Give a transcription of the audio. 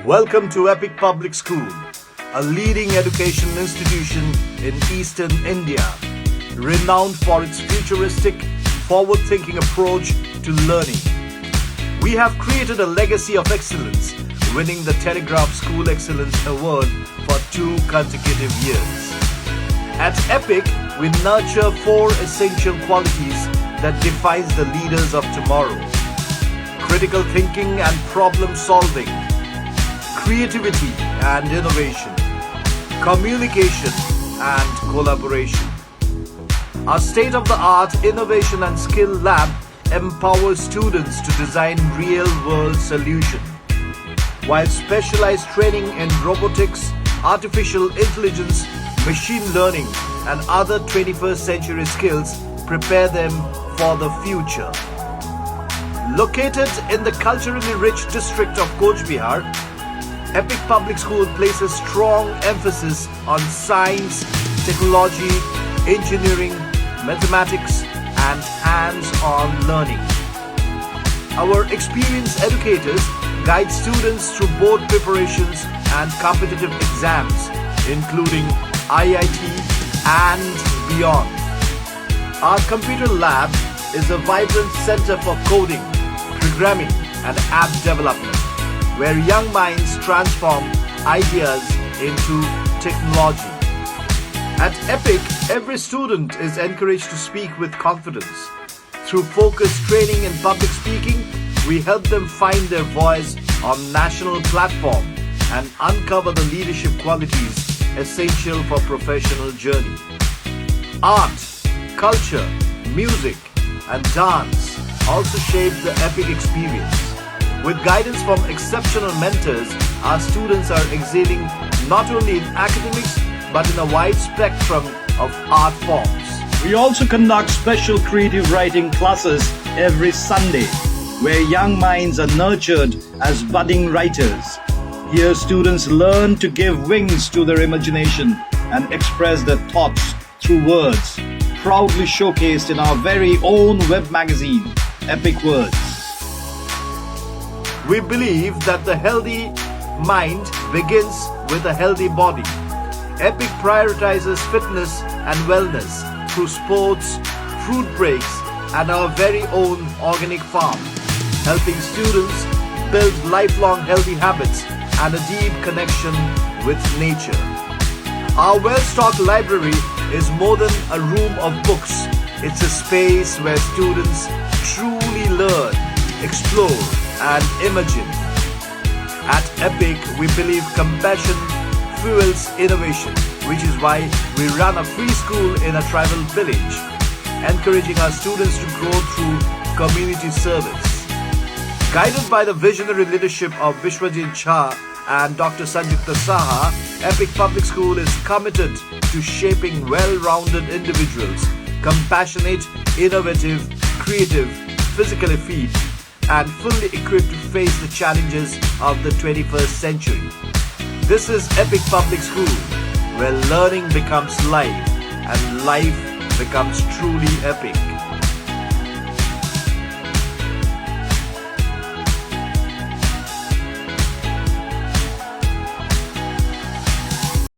Welcome to Epic Public School, a leading education institution in Eastern India, renowned for its futuristic, forward-thinking approach to learning. We have created a legacy of excellence, winning the Telegraph School Excellence Award for 2 consecutive years. At Epic, we nurture 4 essential qualities that defines the leaders of tomorrow: critical thinking and problem solving, creativity and innovation, communication and collaboration. Our state-of-the-art innovation and skill lab empowers students to design real-world solutions, while specialized training in robotics, artificial intelligence, machine learning, and other 21st century skills prepare them for the future. Located in the culturally rich district of Cooch, Behar, Epic Public School places strong emphasis on science, technology, engineering, mathematics, and hands-on learning. Our experienced educators guide students through board preparations and competitive exams, including IIT and beyond. Our computer lab is a vibrant center for coding, programming, and app development, where young minds transform ideas into technology. At Epic, every student is encouraged to speak with confidence. Through focused training in public speaking, we help them find their voice on national platform and uncover the leadership qualities essential for professional journey. Art, culture, music, and dance also shape the Epic experience. With guidance from exceptional mentors, our students are excelling not only in academics but in a wide spectrum of art forms. We also conduct special creative writing classes every Sunday, where young minds are nurtured as budding writers. Here, students learn to give wings to their imagination and express their thoughts through words, proudly showcased in our very own web magazine, Epic Words. We believe that the healthy mind begins with a healthy body. Epic prioritizes fitness and wellness through sports, fruit breaks, and our very own organic farm, helping students build lifelong healthy habits and a deep connection with nature. Our well-stocked library is more than a room of books. It's a space where students truly learn, explore, and imagine. At Epic, we believe compassion fuels innovation, which is why we run a free school in a tribal village, encouraging our students to grow through community service. Guided by the visionary leadership of Vishwajit Jha and Dr. Sanjukta Saha, Epic Public School is committed to shaping well-rounded individuals, compassionate, innovative, creative, physically fit, and fully equipped to face the challenges of the 21st century. This is Epic Public School, where learning becomes life and life becomes truly epic.